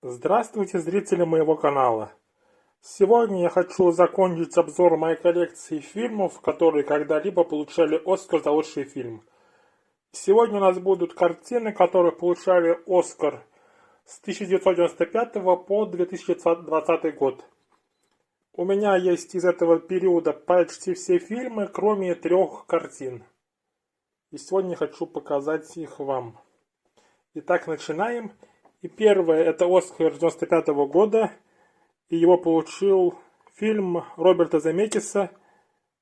Здравствуйте, зрители моего канала! Сегодня я хочу закончить обзор моей коллекции фильмов, которые когда-либо получали Оскар за лучший фильм. Сегодня у нас будут картины, которые получали Оскар с 1995 по 2020 год. У меня есть из этого периода почти все фильмы, кроме 3 картин. И сегодня я хочу показать их вам. Итак, начинаем. И первое, это Оскар 1995 года. И его получил фильм Роберта Земекиса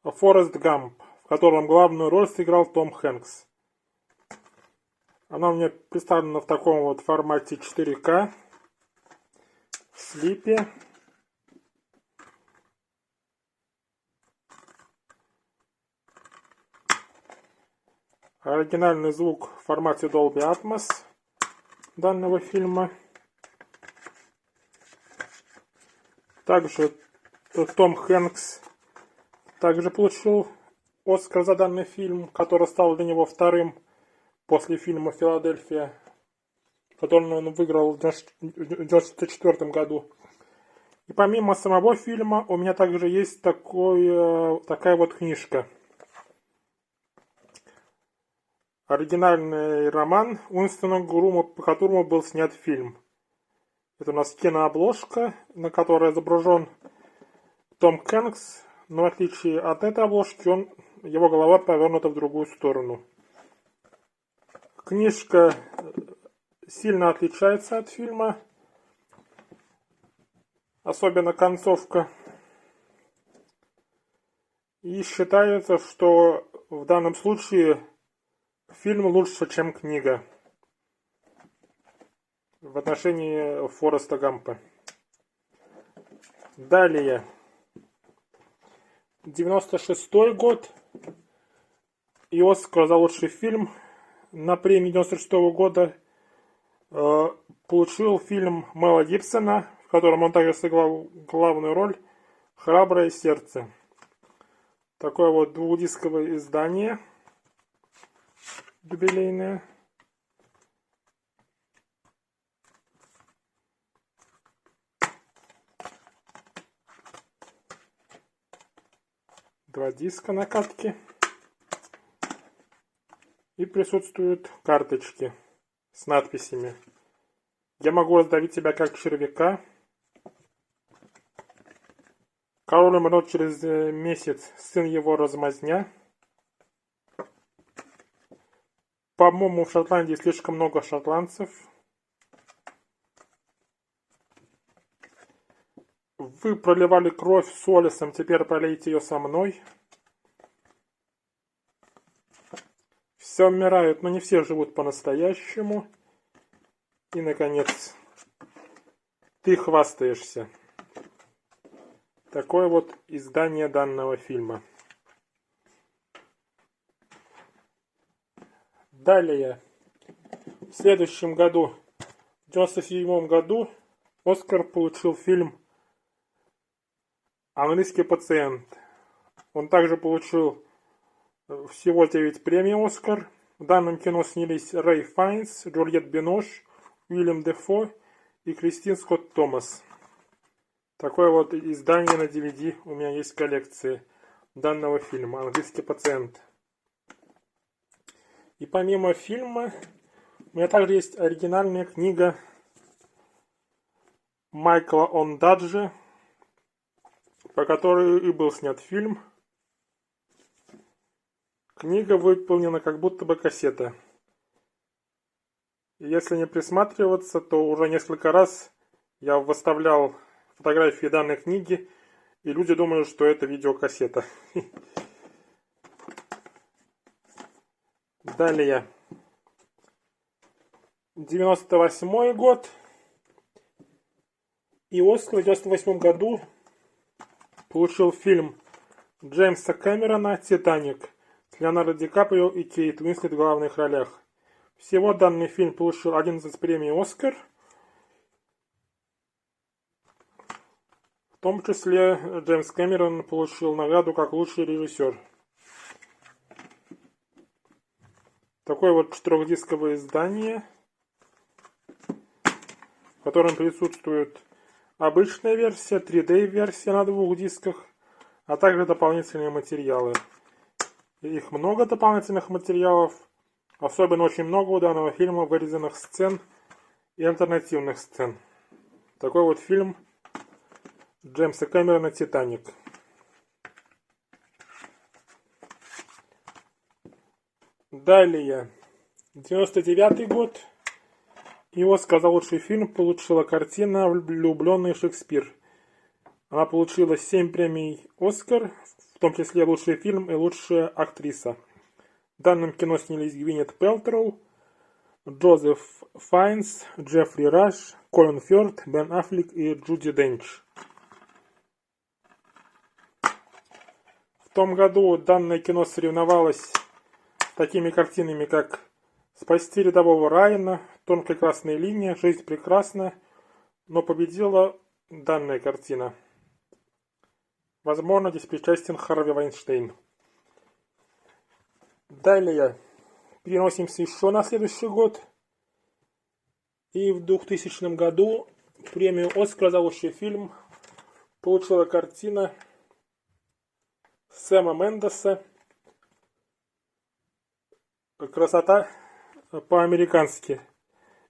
«Форест Гамп», в котором главную роль сыграл Том Хэнкс. Она у меня представлена в таком вот формате 4К, в слипе. Оригинальный звук в формате Dolby Atmos данного фильма. Также Том Хэнкс также получил Оскар за данный фильм, который стал для него вторым после фильма «Филадельфия», который он выиграл в 1994 году. И помимо самого фильма у меня также есть такая вот книжка. Оригинальный роман Уинстона Грума, по которому был снят фильм. Это у нас кинообложка, на которой изображен Том Хэнкс, но в отличие от этой обложки, его голова повернута в другую сторону. Книжка сильно отличается от фильма, особенно концовка. И считается, что в данном случае фильм лучше, чем книга в отношении Фореста Гампа. Далее. 96-й год. И Оскар за лучший фильм на премии 96-го года получил фильм Мэла Гибсона, в котором он также сыграл главную роль, «Храброе сердце». Такое вот двухдисковое издание юбилейное. Два диска на катке. И присутствуют карточки с надписями. Я могу раздавить тебя как червяка. Король умрет через месяц, сын его размазня. По-моему, в Шотландии слишком много шотландцев. Вы проливали кровь с Уоллесом, теперь пролейте ее со мной. Все умирают, но не все живут по-настоящему. И, наконец, ты хвастаешься. Такое вот издание данного фильма. Далее, в следующем году, в 1997 году, Оскар получил фильм «Английский пациент». Он также получил всего 9 премий «Оскар». В данном кино снялись Рэй Файнс, Джульетт Бинош, Уильям Дефо и Кристин Скотт Томас. Такое вот издание на DVD у меня есть в коллекции данного фильма «Английский пациент». И помимо фильма, у меня также есть оригинальная книга Майкла Ондаджи, по которой и был снят фильм. Книга выполнена как будто бы кассета. И если не присматриваться, то уже несколько раз я выставлял фотографии данной книги, и люди думают, что это видеокассета. Далее. 98 год. И Оскар в 98 году получил фильм Джеймса Кэмерона «Титаник» с Леонардо Ди Каприо и Кейт Уинслет в главных ролях. Всего данный фильм получил 11 премий «Оскар». В том числе Джеймс Кэмерон получил награду как лучший режиссер. Такое вот 4-дисковое издание, в котором присутствует обычная версия, 3D-версия на 2 дисках, а также дополнительные материалы. Их много дополнительных материалов, особенно очень много у данного фильма вырезанных сцен и альтернативных сцен. Такой вот фильм Джеймса Кэмерона «Титаник». Далее, 99-й год. И «Оскар за лучший фильм» получила картина «Влюбленный Шекспир». Она получила 7 премий «Оскар», в том числе лучший фильм и лучшая актриса. В данном кино снялись Гвинет Пэлтроу, Джозеф Файнс, Джеффри Раш, Колин Фёрд, Бен Аффлек и Джуди Денч. В том году данное кино соревновалось с такими картинами, как «Спасти рядового Райана», «Тонкая красная линия», «Жизнь прекрасна», но победила данная картина. Возможно, здесь причастен Харви Вайнштейн. Далее переносимся еще на следующий год. И в 2000 году премию «Оскар» за лучший фильм получила картина Сэма Мендеса «Красота по-американски».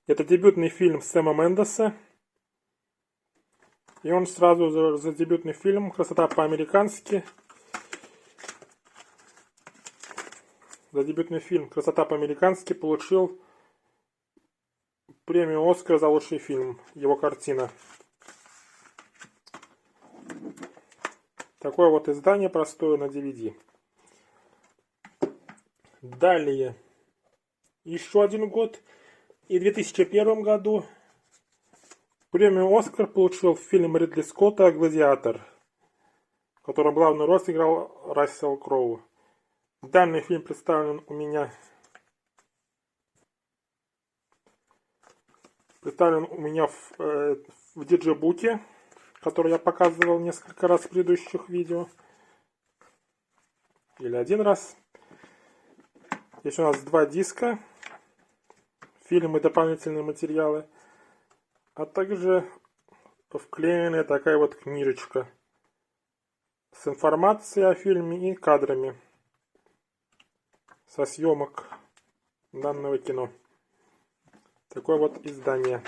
Это дебютный фильм Сэма Мендеса. И он сразу за дебютный фильм «Красота по-американски». За дебютный фильм «Красота по-американски» получил премию «Оскар» за лучший фильм. Его картина. Такое вот издание простое на DVD. Далее. Еще один год. И в 2001 году премию «Оскар» получил фильм Ридли Скотта «Гладиатор», в котором главную роль сыграл Рассел Кроу. Данный фильм представлен у меня в диджибуке, который я показывал несколько раз в предыдущих видео. Или один раз. Здесь у нас 2 диска, фильмы и дополнительные материалы, а также вклеенная такая вот книжечка с информацией о фильме и кадрами со съемок данного кино. Такое вот издание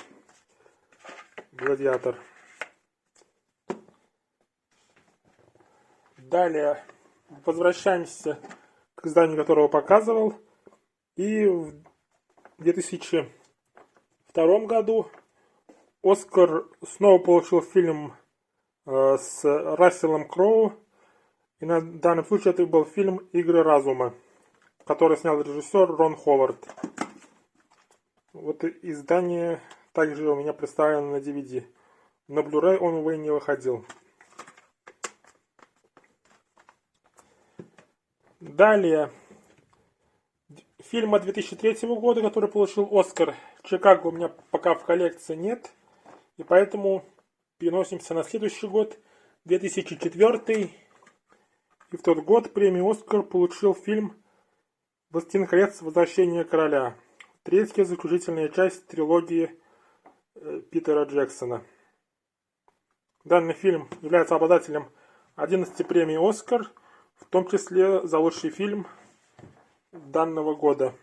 «Гладиатор». Далее возвращаемся к изданию, которого показывал. И в 2002 году «Оскар» снова получил фильм с Расселом Кроу. И на данном случае это был фильм «Игры разума», который снял режиссер Рон Ховард. Вот издание также у меня представлено на DVD. На Blu-ray он, увы, не выходил. Далее. Фильма 2003 года, который получил «Оскар», «Чикаго» у меня пока в коллекции нет. И поэтому переносимся на следующий год, 2004. И в тот год премию «Оскар» получил фильм «Властелин колец. Возвращение короля». Третья заключительная часть трилогии Питера Джексона. Данный фильм является обладателем 11 премий «Оскар», в том числе за лучший фильм данного года.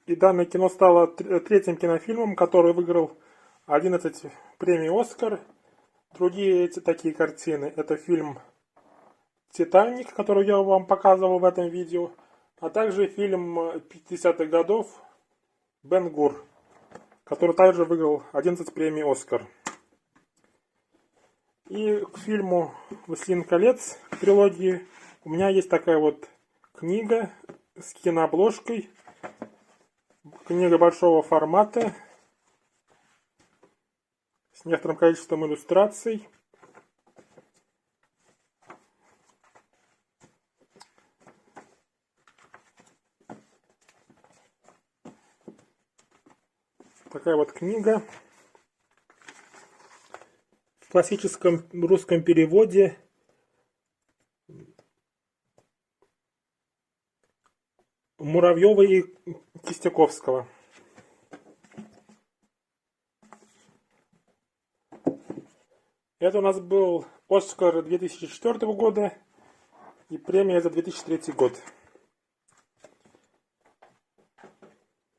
И данное кино стало третьим кинофильмом, который выиграл 11 премий «Оскар». Другие такие картины — это фильм «Титаник», который я вам показывал в этом видео, а также фильм 50-х годов «Бен-Гур», который также выиграл 11 премий «Оскар». И к фильму «Властелин колец» трилогии у меня есть такая вот книга с кинообложкой. Книга большого формата с некоторым количеством иллюстраций. Такая вот книга в классическом русском переводе. Муравьева и Кистяковского. Это у нас был Оскар 2004 года и премия за 2003 год.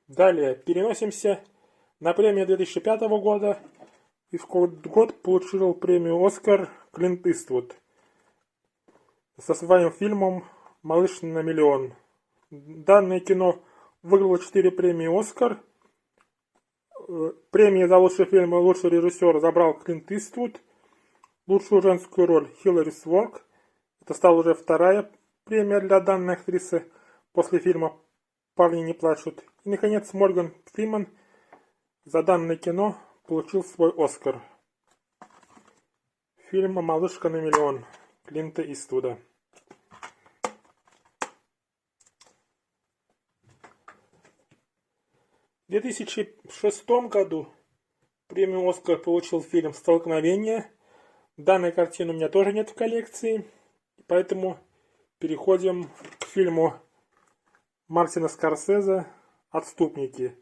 Далее переносимся на премию 2005 года. И в год получил премию Оскар Клинт Иствуд со своим фильмом «Малыш на миллион». Данное кино выиграло 4 премии Оскар. Премии за лучший фильм и лучший режиссер забрал Клинт Иствуд. Лучшую женскую роль Хилари Свонк. Это стала уже вторая премия для данной актрисы после фильма «Парни не плачут». И, наконец, Морган Фриман за данное кино получил свой Оскар. Фильм «Малышка на миллион» Клинта Иствуда. В 2006 году премию «Оскар» получил фильм «Столкновение». Данной картины у меня тоже нет в коллекции, поэтому переходим к фильму Мартина Скорсезе «Отступники».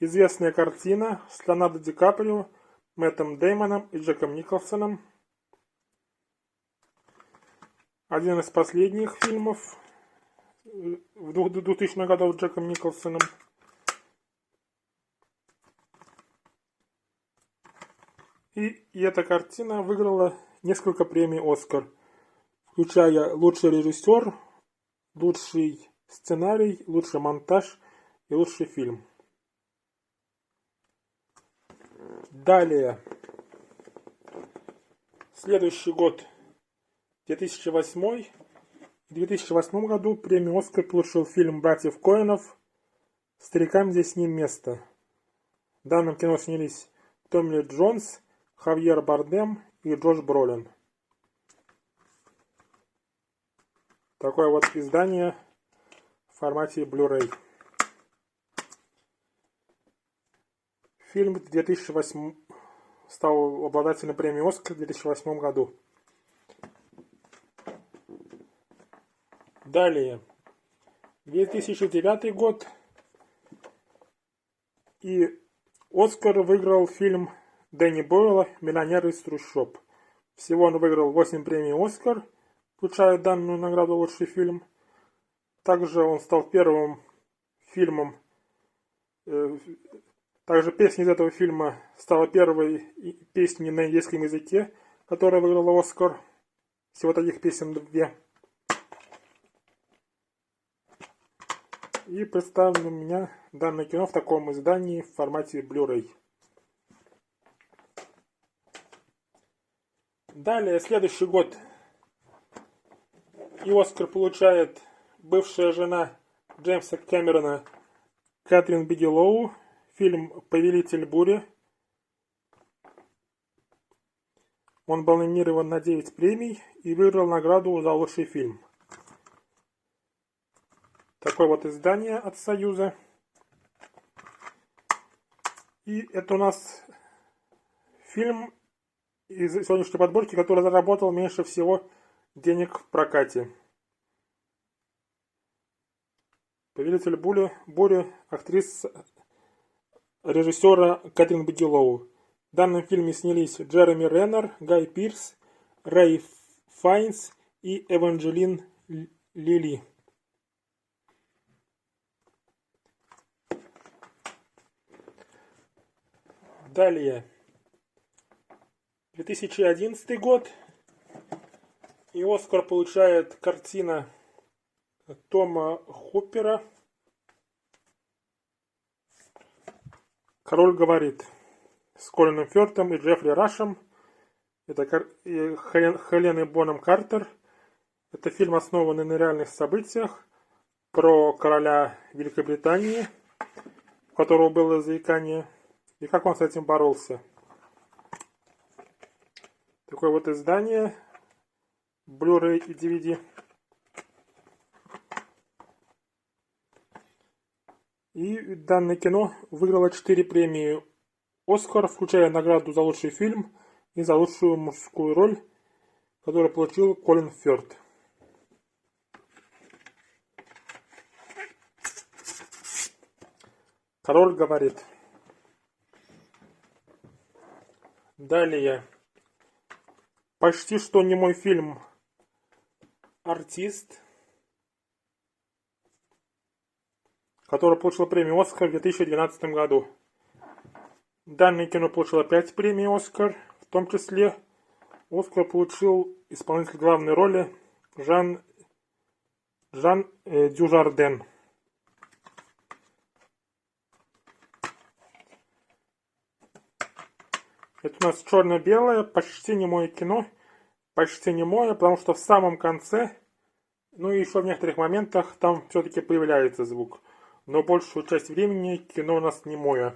Известная картина с Леонардо Ди Каприо, Мэттом Деймоном и Джеком Николсоном. Один из последних фильмов в 2000-х годах с Джеком Николсоном. И эта картина выиграла несколько премий «Оскар», включая лучший режиссер, лучший сценарий, лучший монтаж и лучший фильм. Далее. Следующий год, 2008. В 2008 году премию «Оскар» получил фильм братьев Коэнов «Старикам здесь не место». В данном кино снялись Томми Ли Джонс, Хавьер Бардем и Джош Бролин. Такое вот издание в формате Blu-ray. Фильм 2008 стал обладателем премии «Оскар» в 2008 году. Далее. 2009 год. И «Оскар» выиграл фильм Дэнни Бойла «Миллионер из трущоб». Всего он выиграл 8 премий «Оскар», включая данную награду «Лучший фильм». Также он стал первым фильмом, также песня из этого фильма стала первой песней на индийском языке, которая выиграла «Оскар». Всего таких песен 2. И представлено у меня данное кино в таком издании в формате Blu-ray. Далее, следующий год. И «Оскар» получает бывшая жена Джеймса Кэмерона Кэтрин Бигелоу. Фильм «Повелитель бури». Он был номинирован на 9 премий и выиграл награду за лучший фильм. Такое вот издание от Союза. И это у нас фильм из сегодняшней подборки, который заработал меньше всего денег в прокате. «Повелитель бури» актриса режиссера Кэтрин Бигелоу. В данном фильме снялись Джереми Реннер, Гай Пирс, Рэй Файнс и Эванжелин Лили. Далее. 2011 год. И «Оскар» получает картина Тома Хоппера «Король говорит» с Колином Фёртом и Джеффри Рашем. Это Хеленой Боном Картер. Это фильм, основанный на реальных событиях про короля Великобритании, у которого было заикание, и как он с этим боролся. Такое вот издание Blu-ray и DVD. И данное кино выиграло 4 премии «Оскар», включая награду за лучший фильм и за лучшую мужскую роль, которую получил Колин Фёрт. Король говорит. Далее. Почти что немой фильм «Артист», который получил премию «Оскар» в 2012 году. Данное кино получило 5 премий «Оскар», в том числе «Оскар» получил исполнитель главной роли Жан Дюжарден. Это у нас черно-белое, почти немое кино. Почти немое, потому что в самом конце, ну и еще в некоторых моментах, там все-таки появляется звук. Но большую часть времени кино у нас немое.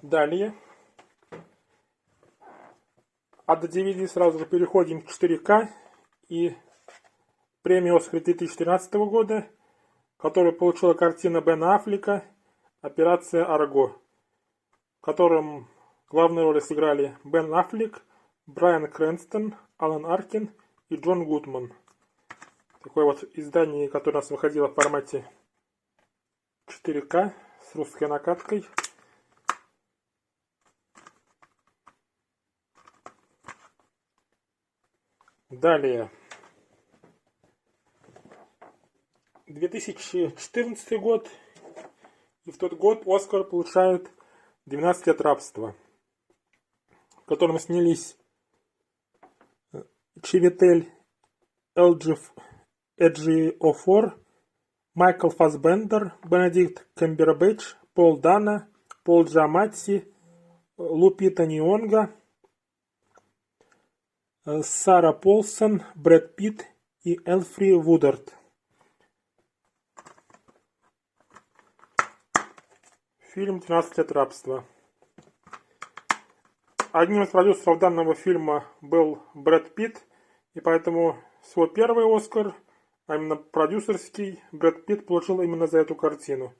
Далее. От DVD сразу же переходим к 4К и премию «Оскар» 2013 года, которую получила картина Бена Аффлека «Операция Арго», в котором главные роли сыграли Бен Аффлек, Брайан Крэнстон, Алан Аркин и Джон Гудман. Такое вот издание, которое у нас выходило в формате 4К с русской накаткой. Далее. 2014 год. И в тот год «Оскар» получает «12 лет рабства», в котором снялись Чивитель Эджиофор, Майкл Фассбендер, Бенедикт Камбербэтч, Пол Дана, Пол Джаматти, Лупита Нионго, Сара Полсон, Брэд Питт и Элфри Вудард. Фильм «12 лет рабства». Одним из продюсеров данного фильма был Брэд Питт, и поэтому свой первый «Оскар», а именно продюсерский, Брэд Питт получил именно за эту картину.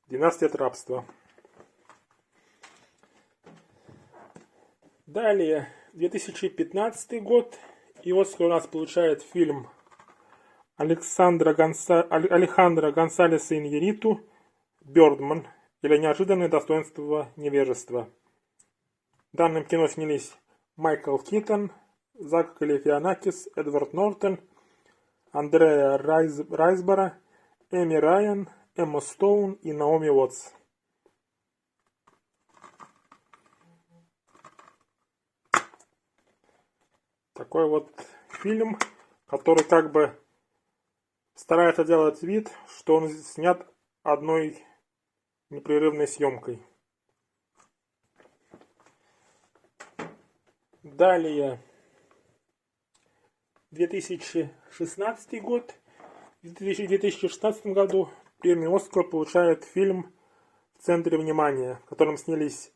«12 лет рабства». Далее, 2015 год, и «Оскар» у нас получает фильм Алехандро Гонсалеса Иньярриту «Бёрдман» или «Неожиданное достоинство невежества». В данном кино снялись Майкл Китон, Зак Галифианакис, Эдвард Нортон, Андреа Райсборо, Эми Райан, Эмма Стоун и Наоми Уотс. Такой вот фильм, который как бы старается делать вид, что он снят одной непрерывной съемкой. Далее, 2016 год. В 2016 году премию «Оскар» получает фильм «В центре внимания», в котором снялись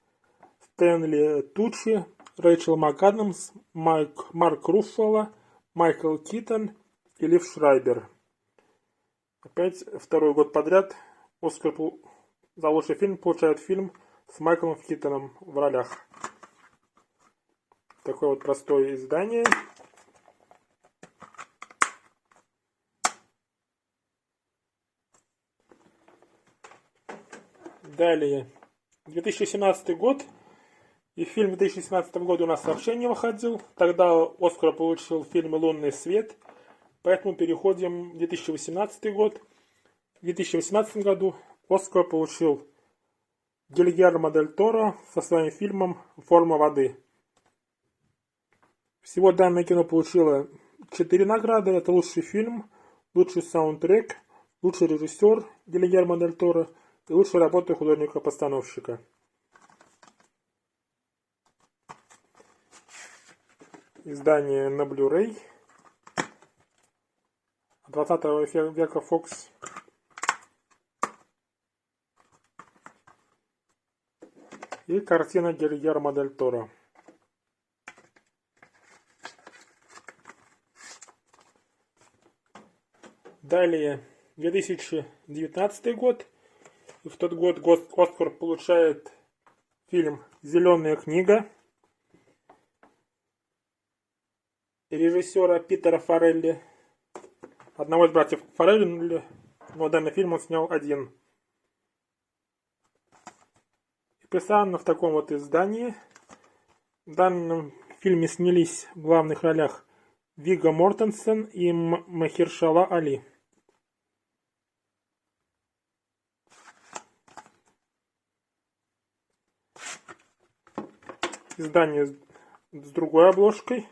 Стэнли Туччи, Рэйчел МакАдамс, Марк Руффало, Майкл Китон и Лив Шрайбер. Опять второй год подряд «Оскар» за лучший фильм получает фильм с Майклом Китоном в ролях. Такое вот простое издание. Далее. 2017 год. И фильм в 2017 году у нас вообще не выходил. Тогда «Оскар» получил фильм «Лунный свет». Поэтому переходим в 2018 год. В 2018 году «Оскар» получил Гильермо Дель Торо со своим фильмом «Форма воды». Всего данное кино получило 4 награды. Это лучший фильм, лучший саундтрек, лучший режиссер Гильермо Дель Торо и лучшая работа художника-постановщика. Издание на Blu-ray 20 века Fox. И картина Гильермо Дель Торо. Далее, 2019 год. И в тот год «Оскар» получает фильм «Зеленая книга» режиссера Питера Фаррелли, одного из братьев Фаррелли, но данный фильм он снял один. И представлено в таком вот издании. В данном фильме снялись в главных ролях Вигго Мортенсен и Махершала Али. Издание с другой обложкой.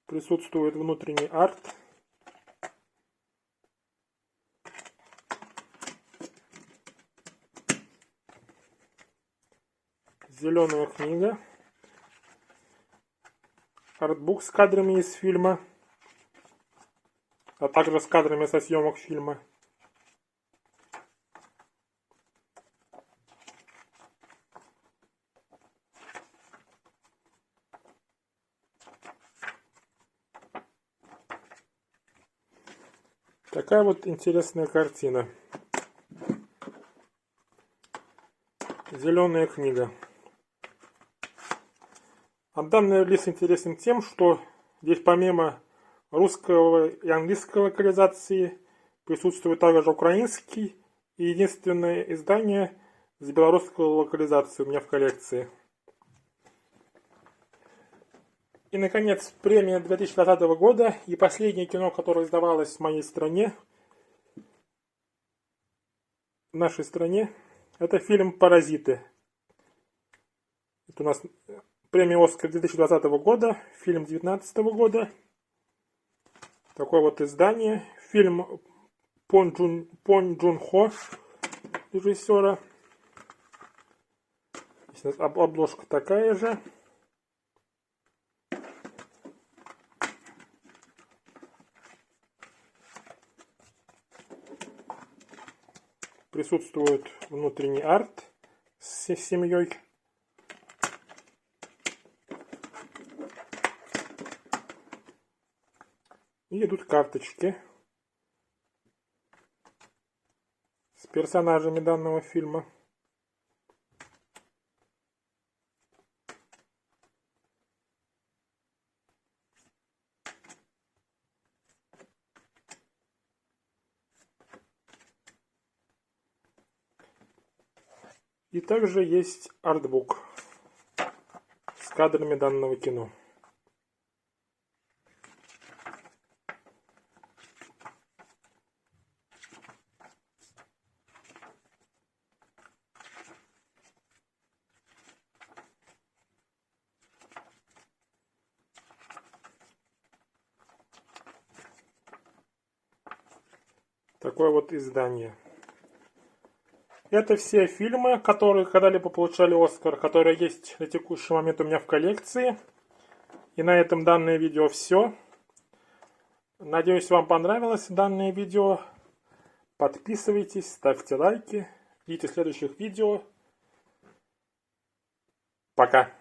Присутствует внутренний арт. Зеленая книга. Артбук с кадрами из фильма, а также с кадрами со съемок фильма. Такая вот интересная картина. Зеленая книга. А данный лист интересен тем, что здесь помимо русского и английской локализации присутствует также украинский и единственное издание с белорусской локализацией у меня в коллекции. И, наконец, премия 2020 года и последнее кино, которое издавалось в моей стране, в нашей стране, это фильм «Паразиты». Это у нас премия «Оскар» 2020 года, фильм 2019 года. Такое вот издание. Фильм Пон Джун Хо, режиссера. Здесь обложка такая же. Присутствует внутренний арт с семьей. И идут карточки с персонажами данного фильма. И также есть артбук с кадрами данного кино. Такое вот издание. Это все фильмы, которые когда-либо получали Оскар, которые есть на текущий момент у меня в коллекции. И на этом данное видео все. Надеюсь, вам понравилось данное видео. Подписывайтесь, ставьте лайки. Ждите следующих видео. Пока.